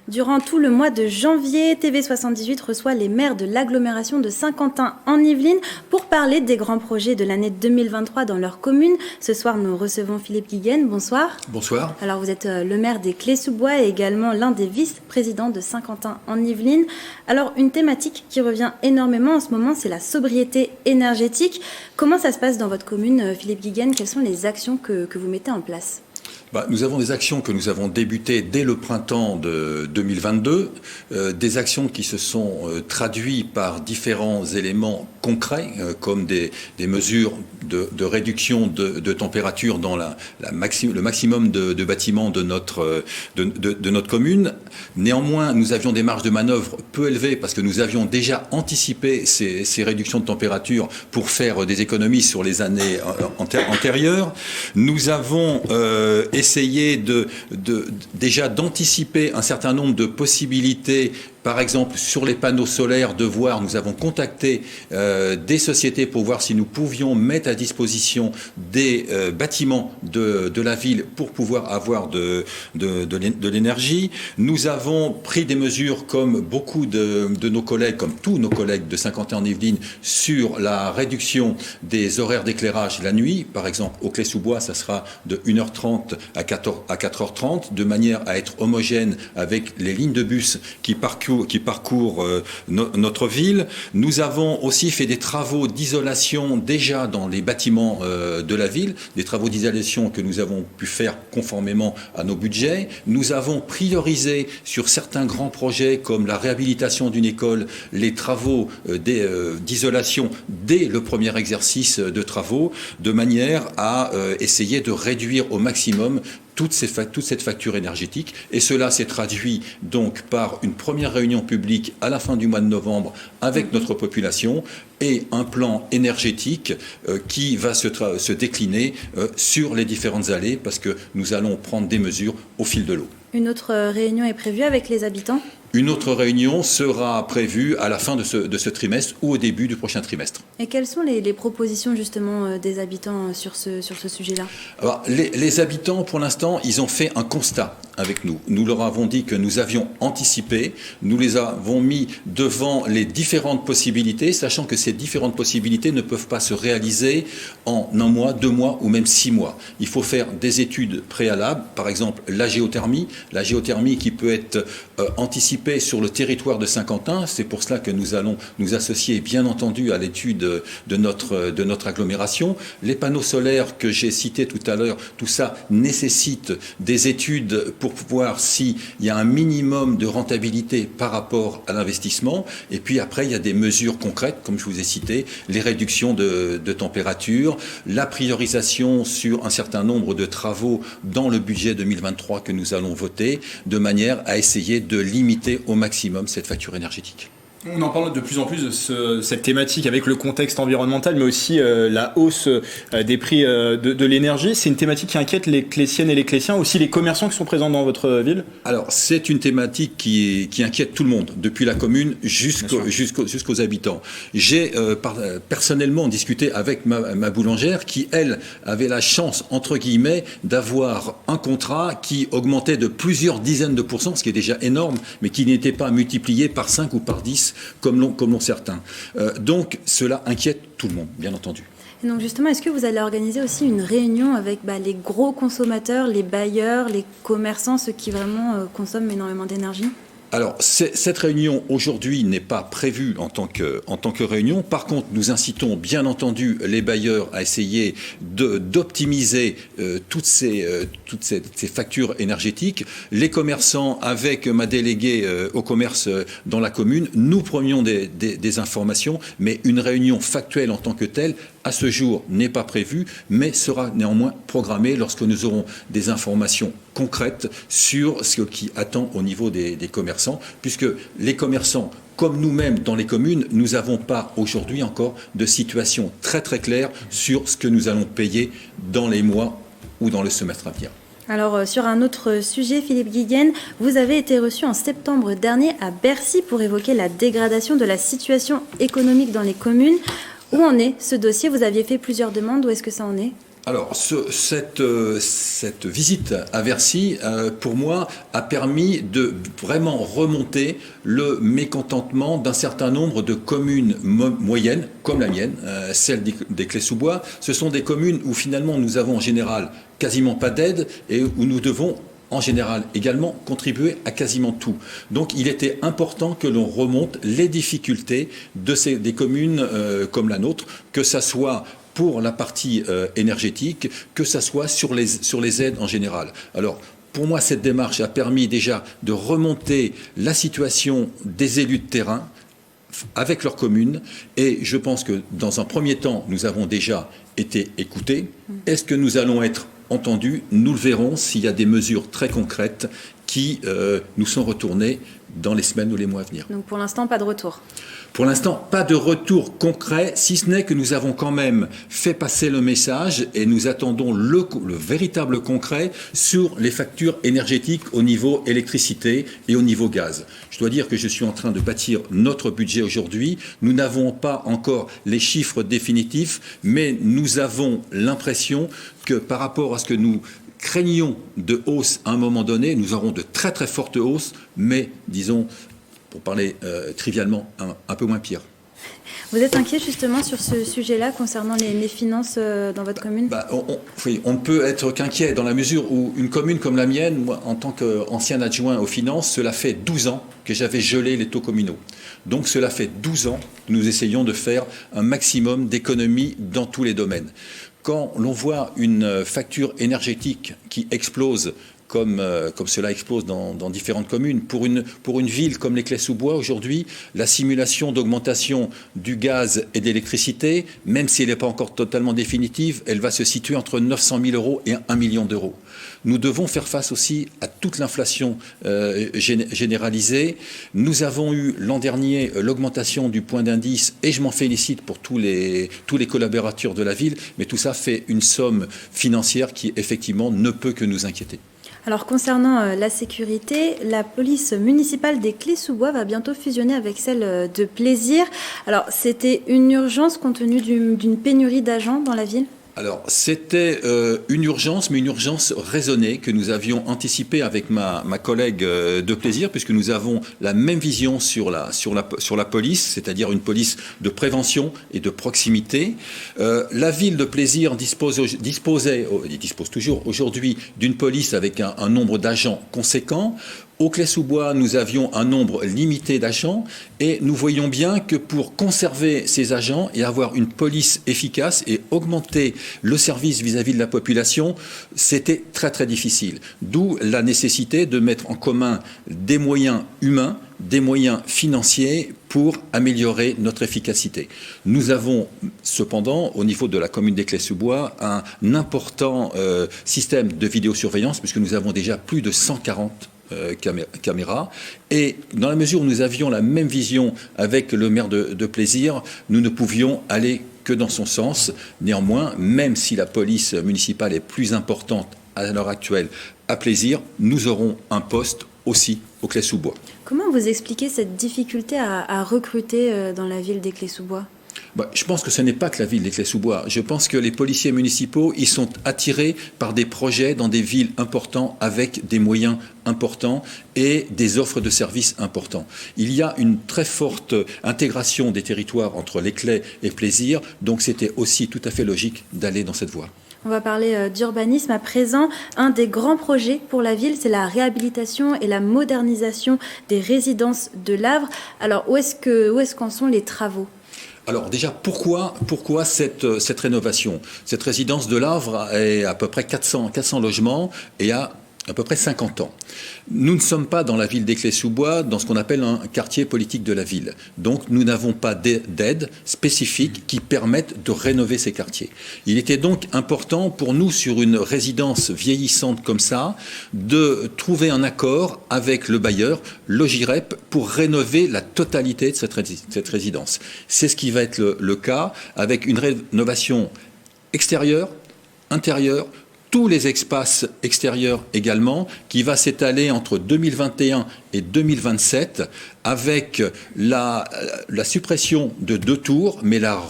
Durant tout le mois de janvier, TV78 reçoit les maires de l'agglomération de Saint-Quentin en Yvelines pour parler des grands projets de l'année 2023 dans leur commune. Ce soir, nous recevons Philippe Guiguen. Bonsoir. Bonsoir. Alors, vous êtes le maire des Clés-sous-Bois et également l'un des vice-présidents de Saint-Quentin en Yvelines. Alors, une thématique qui revient énormément en ce moment, c'est la sobriété énergétique. Comment ça se passe dans votre commune, Philippe Guiguen? Quelles sont les actions que vous mettez en place? Nous avons des actions que nous avons débutées dès le printemps de 2022, des actions qui se sont traduites par différents éléments concrets, comme des mesures de réduction de température dans le maximum de bâtiments de notre commune. Néanmoins, nous avions des marges de manœuvre peu élevées parce que nous avions déjà anticipé ces réductions de température pour faire des économies sur les années antérieures. Nous avons essayer déjà d'anticiper un certain nombre de possibilités. Par exemple, sur les panneaux solaires, nous avons contacté des sociétés pour voir si nous pouvions mettre à disposition des bâtiments de la ville pour pouvoir avoir de l'énergie. Nous avons pris des mesures comme beaucoup de nos collègues, comme tous nos collègues de Saint-Quentin-en-Yvelines, sur la réduction des horaires d'éclairage la nuit. Par exemple, au Clés-sous-Bois, ça sera de 1h30 à 4h30, de manière à être homogène avec les lignes de bus qui parcourent notre ville. Nous avons aussi fait des travaux d'isolation déjà dans les bâtiments de la ville, des travaux d'isolation que nous avons pu faire conformément à nos budgets. Nous avons priorisé sur certains grands projets comme la réhabilitation d'une école, les travaux d'isolation dès le premier exercice de travaux, de manière à essayer de réduire au maximum toute cette facture énergétique. Et cela s'est traduit donc par une première réunion publique à la fin du mois de novembre avec notre population et un plan énergétique qui va se décliner sur les différentes allées parce que nous allons prendre des mesures au fil de l'eau. Une autre réunion est prévue avec les habitants ? Une autre réunion sera prévue à la fin de ce trimestre ou au début du prochain trimestre. Et quelles sont les propositions justement des habitants sur ce sujet-là ? Alors, les habitants, pour l'instant, ils ont fait un constat avec nous. Nous leur avons dit que nous avions anticipé, nous les avons mis devant les différentes possibilités, sachant que ces différentes possibilités ne peuvent pas se réaliser en 1 mois, 2 mois ou même 6 mois. Il faut faire des études préalables, par exemple la géothermie qui peut être anticipée sur le territoire de Saint-Quentin. C'est pour cela que nous allons nous associer bien entendu à l'étude de notre agglomération. Les panneaux solaires que j'ai cités tout à l'heure, tout ça nécessite des études pour voir s'il y a un minimum de rentabilité par rapport à l'investissement. Et puis après, il y a des mesures concrètes, comme je vous ai cité, les réductions de température, la priorisation sur un certain nombre de travaux dans le budget 2023 que nous allons voter, de manière à essayer de limiter au maximum cette facture énergétique. On en parle de plus en plus de cette thématique avec le contexte environnemental, mais aussi la hausse des prix de l'énergie. C'est une thématique qui inquiète les Clésiennes et les Clésiens, aussi les commerçants qui sont présents dans votre ville? Alors, c'est une thématique qui inquiète tout le monde, depuis la commune jusqu'aux habitants. J'ai personnellement discuté avec ma boulangère qui, elle, avait la chance, entre guillemets, d'avoir un contrat qui augmentait de plusieurs dizaines de pourcents, ce qui est déjà énorme, mais qui n'était pas multiplié par 5 ou par 10 comme l'ont certains. Donc cela inquiète tout le monde, bien entendu. Et donc justement, est-ce que vous allez organiser aussi une réunion avec les gros consommateurs, les bailleurs, les commerçants, ceux qui vraiment consomment énormément d'énergie ? Alors, cette réunion aujourd'hui n'est pas prévue en tant que réunion. Par contre, nous incitons bien entendu les bailleurs à essayer d'optimiser toutes ces factures énergétiques. Les commerçants, avec ma déléguée au commerce dans la commune, nous prenions des informations, mais une réunion factuelle en tant que telle, à ce jour, n'est pas prévue, mais sera néanmoins programmée lorsque nous aurons des informations concrètes sur ce qui attend au niveau des commerçants, puisque les commerçants, comme nous-mêmes dans les communes, nous n'avons pas aujourd'hui encore de situation très très claire sur ce que nous allons payer dans les mois ou dans le semestre à venir. Alors, sur un autre sujet, Philippe Guiguen, vous avez été reçu en septembre dernier à Bercy pour évoquer la dégradation de la situation économique dans les communes. Où en est ce dossier? Vous aviez fait plusieurs demandes, où est-ce que ça en est? Alors, cette visite à Bercy, pour moi, a permis de vraiment remonter le mécontentement d'un certain nombre de communes moyennes, comme la mienne, celle des Clés-sous-Bois. Ce sont des communes où finalement nous avons en général quasiment pas d'aide et où nous devons en général également contribuer à quasiment tout. Donc il était important que l'on remonte les difficultés des communes comme la nôtre, que ça soit pour la partie énergétique, que ça soit sur les aides en général. Alors, pour moi, cette démarche a permis déjà de remonter la situation des élus de terrain avec leurs communes, et je pense que dans un premier temps, nous avons déjà été écoutés. Est-ce que nous allons être entendus? Nous le verrons s'il y a des mesures très concrètes qui nous sont retournées dans les semaines ou les mois à venir. Donc pour l'instant, pas de retour? Pour l'instant, pas de retour concret, si ce n'est que nous avons quand même fait passer le message et nous attendons le véritable concret sur les factures énergétiques au niveau électricité et au niveau gaz. Je dois dire que je suis en train de bâtir notre budget aujourd'hui. Nous n'avons pas encore les chiffres définitifs, mais nous avons l'impression que par rapport à ce que nous craignons de hausse à un moment donné, nous aurons de très très fortes hausses, mais disons, pour parler trivialement, un peu moins pire. Vous êtes inquiet justement sur ce sujet-là concernant les finances dans votre commune? On ne peut être qu'inquiet dans la mesure où une commune comme la mienne, moi en tant qu'ancien adjoint aux finances, cela fait 12 ans que j'avais gelé les taux communaux. Donc cela fait 12 ans que nous essayons de faire un maximum d'économies dans tous les domaines. Quand l'on voit une facture énergétique qui explose, comme cela explose dans différentes communes. Pour une ville comme les Clés-sous-Bois, aujourd'hui, la simulation d'augmentation du gaz et d'électricité, même si elle n'est pas encore totalement définitive, elle va se situer entre 900 000 euros et 1 million d'euros. Nous devons faire face aussi à toute l'inflation généralisée. Nous avons eu l'an dernier l'augmentation du point d'indice, et je m'en félicite pour tous les collaborateurs de la ville, mais tout ça fait une somme financière qui, effectivement, ne peut que nous inquiéter. Alors concernant la sécurité, la police municipale des Clés-sous-Bois va bientôt fusionner avec celle de Plaisir. Alors c'était une urgence compte tenu d'une pénurie d'agents dans la ville ? Alors, c'était une urgence, mais une urgence raisonnée que nous avions anticipée avec ma collègue de Plaisir, puisque nous avons la même vision sur la police, c'est-à-dire une police de prévention et de proximité. La ville de Plaisir dispose toujours aujourd'hui d'une police avec un nombre d'agents conséquent. Au Clés-sous-Bois, nous avions un nombre limité d'agents et nous voyons bien que pour conserver ces agents et avoir une police efficace et augmenter le service vis-à-vis de la population, c'était très très difficile. D'où la nécessité de mettre en commun des moyens humains, des moyens financiers pour améliorer notre efficacité. Nous avons cependant, au niveau de la commune des Clés-sous-Bois, un important système de vidéosurveillance, puisque nous avons déjà plus de 140 caméras. Et dans la mesure où nous avions la même vision avec le maire de Plaisir, nous ne pouvions aller que dans son sens. Néanmoins, même si la police municipale est plus importante à l'heure actuelle à Plaisir, nous aurons un poste aussi au Clés-sous-Bois. Comment vous expliquez cette difficulté à recruter dans la ville des Clés-sous-Bois ? Je pense que ce n'est pas que la ville des Clés-sous-Bois. Je pense que les policiers municipaux, ils sont attirés par des projets dans des villes importantes avec des moyens importants et des offres de services importants. Il y a une très forte intégration des territoires entre les Clés et Plaisir, donc c'était aussi tout à fait logique d'aller dans cette voie. On va parler d'urbanisme à présent. Un des grands projets pour la ville, c'est la réhabilitation et la modernisation des résidences de l'Avre. Alors, où est-ce qu'en sont les travaux ? Alors déjà, pourquoi cette rénovation ? Cette résidence de l'Avre est à peu près 400 logements et a à peu près 50 ans. Nous ne sommes pas dans la ville des Clés-sous-Bois, dans ce qu'on appelle un quartier politique de la ville. Donc nous n'avons pas d'aide spécifique qui permette de rénover ces quartiers. Il était donc important pour nous, sur une résidence vieillissante comme ça, de trouver un accord avec le bailleur, Logirep, pour rénover la totalité de cette résidence. C'est ce qui va être le cas, avec une rénovation extérieure, intérieure, tous les espaces extérieurs également, qui va s'étaler entre 2021 et 2027, avec la suppression de 2 tours, mais la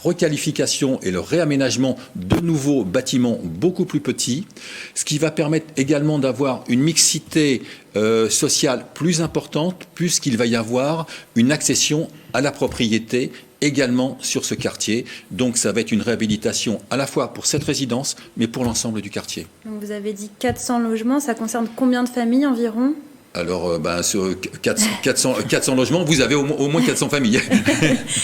requalification et le réaménagement de nouveaux bâtiments beaucoup plus petits, ce qui va permettre également d'avoir une mixité sociale plus importante, puisqu'il va y avoir une accession à la propriété également sur ce quartier. Donc ça va être une réhabilitation à la fois pour cette résidence, mais pour l'ensemble du quartier. Donc vous avez dit 400 logements, ça concerne combien de familles environ ? Alors, sur 400 logements, vous avez au moins 400 familles.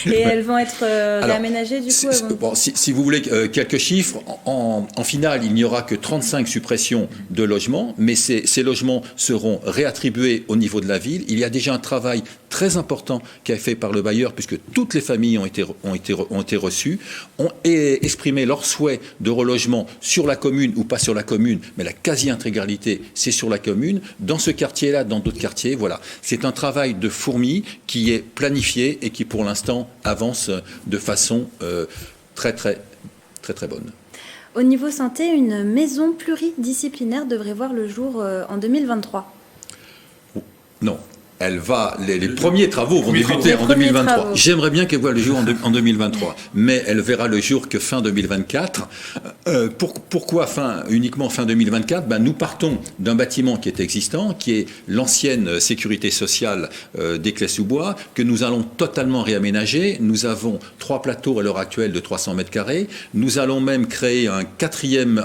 Et elles vont être réaménagées, du coup bon, si vous voulez quelques chiffres, en finale, il n'y aura que 35 suppressions de logements, mais ces logements seront réattribués au niveau de la ville. Il y a déjà un travail très important qui a été fait par le bailleur, puisque toutes les familles ont été reçues, ont exprimé leur souhait de relogement sur la commune ou pas sur la commune, mais la quasi-intégralité, c'est sur la commune. Dans ce quartier-là, dans d'autres quartiers, voilà. C'est un travail de fourmi qui est planifié et qui, pour l'instant, avance de façon très bonne. Au niveau santé, une maison pluridisciplinaire devrait voir le jour en 2023. Non. Les premiers travaux vont débuter en 2023. J'aimerais bien qu'elle voie le jour en 2023, mais elle verra le jour que fin 2024. Pourquoi uniquement fin 2024 ? Nous partons d'un bâtiment qui est existant, qui est l'ancienne sécurité sociale des Clés-sous-Bois, que nous allons totalement réaménager. Nous avons 3 plateaux à l'heure actuelle de 300 mètres carrés. Nous allons même créer un quatrième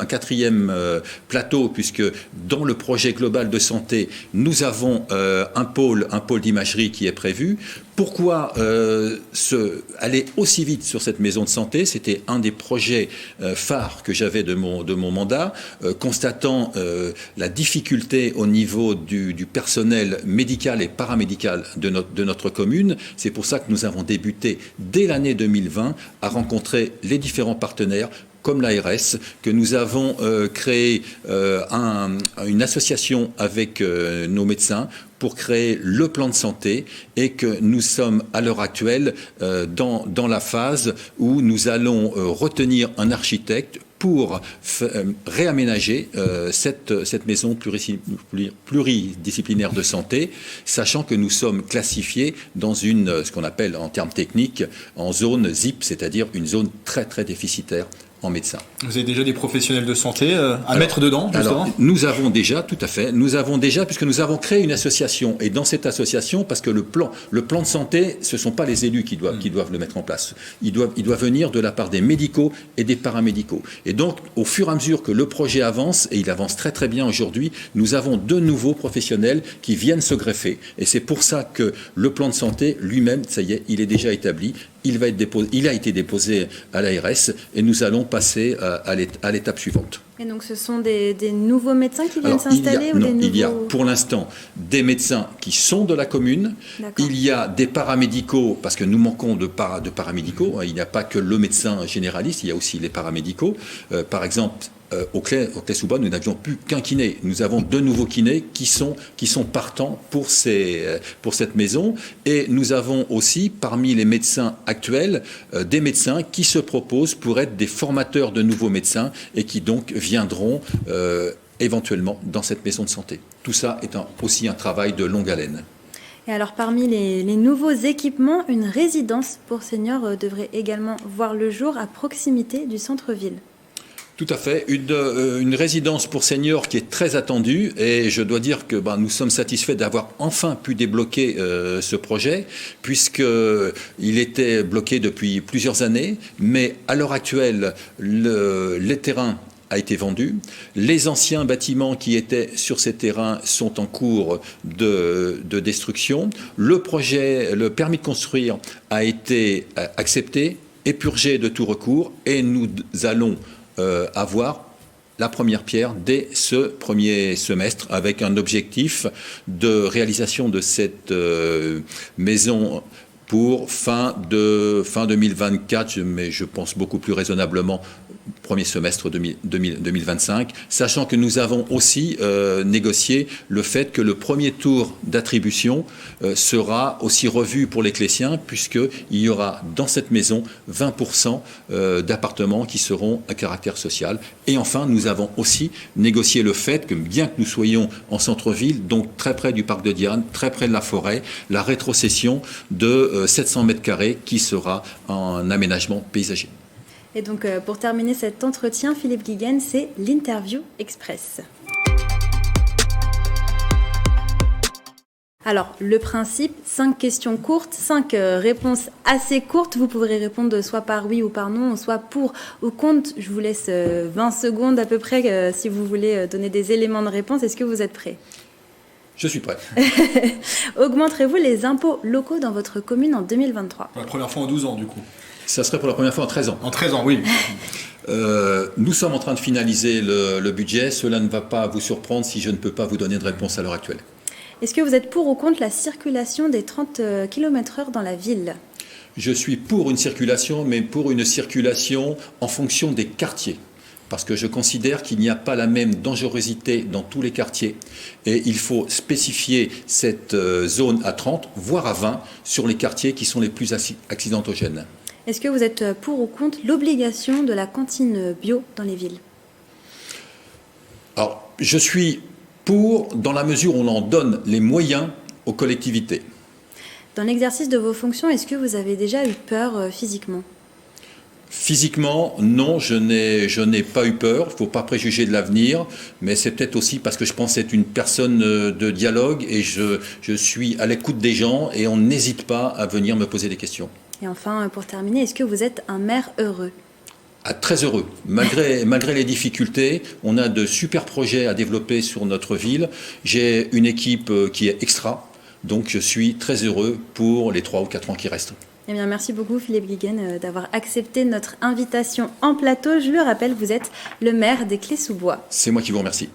plateau, puisque dans le projet global de santé, nous avons un pôle d'imagerie qui est prévu. Pourquoi aller aussi vite sur cette maison de santé ? C'était un des projets phares que j'avais de mon mandat, constatant la difficulté au niveau du personnel médical et paramédical de notre commune. C'est pour ça que nous avons débuté dès l'année 2020 à rencontrer les différents partenaires, comme l'ARS, que nous avons créé une association avec nos médecins pour créer le plan de santé, et que nous sommes à l'heure actuelle dans la phase où nous allons retenir un architecte pour réaménager cette maison pluridisciplinaire de santé, sachant que nous sommes classifiés dans ce qu'on appelle en termes techniques en zone ZIP, c'est-à-dire une zone très très déficitaire en médecins. Vous avez déjà des professionnels de santé à mettre dedans, justement ? Alors, nous avons déjà, tout à fait, puisque nous avons créé une association, et dans cette association, parce que le plan de santé, ce ne sont pas les élus qui doivent le mettre en place. Il doit venir de la part des médicaux et des paramédicaux. Et donc, au fur et à mesure que le projet avance, et il avance très très bien aujourd'hui, nous avons 2 nouveaux professionnels qui viennent se greffer. Et c'est pour ça que le plan de santé lui-même, ça y est, il est déjà établi. Il a été déposé à l'ARS, et nous allons passer à l'étape suivante. Et donc ce sont des nouveaux médecins qui viennent s'installer il y a pour l'instant des médecins qui sont de la commune. D'accord. Il y a des paramédicaux, parce que nous manquons de paramédicaux. Il n'y a pas que le médecin généraliste, il y a aussi les paramédicaux. Par exemple, au Clés-sous-Bois, nous n'avions plus qu'un kiné. Nous avons 2 nouveaux kinés qui sont partants pour cette maison. Et nous avons aussi, parmi les médecins actuels, des médecins qui se proposent pour être des formateurs de nouveaux médecins, et qui donc viendront éventuellement dans cette maison de santé. Tout ça est aussi un travail de longue haleine. Et alors, parmi les nouveaux équipements, une résidence pour seniors devrait également voir le jour à proximité du centre-ville. Tout à fait. Une résidence pour seniors qui est très attendue, et je dois dire que nous sommes satisfaits d'avoir enfin pu débloquer ce projet, puisqu'il était bloqué depuis plusieurs années, mais à l'heure actuelle, les terrains a été vendu. Les anciens bâtiments qui étaient sur ces terrains sont en cours de destruction. Le permis de construire a été accepté, épurgé de tout recours, et nous allons avoir la première pierre dès ce premier semestre, avec un objectif de réalisation de cette maison pour fin 2024, mais je pense beaucoup plus raisonnablement premier semestre 2025, sachant que nous avons aussi négocié le fait que le premier tour d'attribution sera aussi revu pour les Clésiens, puisqu'il y aura dans cette maison 20% d'appartements qui seront à caractère social. Et enfin, nous avons aussi négocié le fait que, bien que nous soyons en centre-ville, donc très près du parc de Diane, très près de la forêt, la rétrocession de 700 mètres carrés qui sera un aménagement paysager. Et donc, pour terminer cet entretien, Philippe Guiguen, c'est l'interview express. Alors, le principe, 5 questions courtes, 5 réponses assez courtes. Vous pourrez répondre soit par oui ou par non, soit pour ou contre. Je vous laisse 20 secondes à peu près si vous voulez donner des éléments de réponse. Est-ce que vous êtes prêts ? Je suis prêt. Augmenterez-vous les impôts locaux dans votre commune en 2023 ? Pour la première fois en 12 ans, du coup. Ça serait pour la première fois en 13 ans. En 13 ans, oui. Nous sommes en train de finaliser le budget. Cela ne va pas vous surprendre si je ne peux pas vous donner de réponse à l'heure actuelle. Est-ce que vous êtes pour ou contre la circulation des 30 km/h dans la ville ? Je suis pour une circulation, mais pour une circulation en fonction des quartiers. Parce que je considère qu'il n'y a pas la même dangerosité dans tous les quartiers. Et il faut spécifier cette zone à 30, voire à 20, sur les quartiers qui sont les plus accidentogènes. Est-ce que vous êtes pour ou contre l'obligation de la cantine bio dans les villes ? Alors, je suis pour, dans la mesure où on en donne les moyens aux collectivités. Dans l'exercice de vos fonctions, est-ce que vous avez déjà eu peur physiquement ? Physiquement, non, je n'ai pas eu peur. Il ne faut pas préjuger de l'avenir, mais c'est peut-être aussi parce que je pense être une personne de dialogue et je suis à l'écoute des gens et on n'hésite pas à venir me poser des questions. Et enfin, pour terminer, est-ce que vous êtes un maire heureux ? Très heureux. Malgré les difficultés, on a de super projets à développer sur notre ville. J'ai une équipe qui est extra, donc je suis très heureux pour les 3 ou 4 ans qui restent. Eh bien, merci beaucoup Philippe Guiguen d'avoir accepté notre invitation en plateau. Je le rappelle, vous êtes le maire des Clés-sous-Bois. C'est moi qui vous remercie.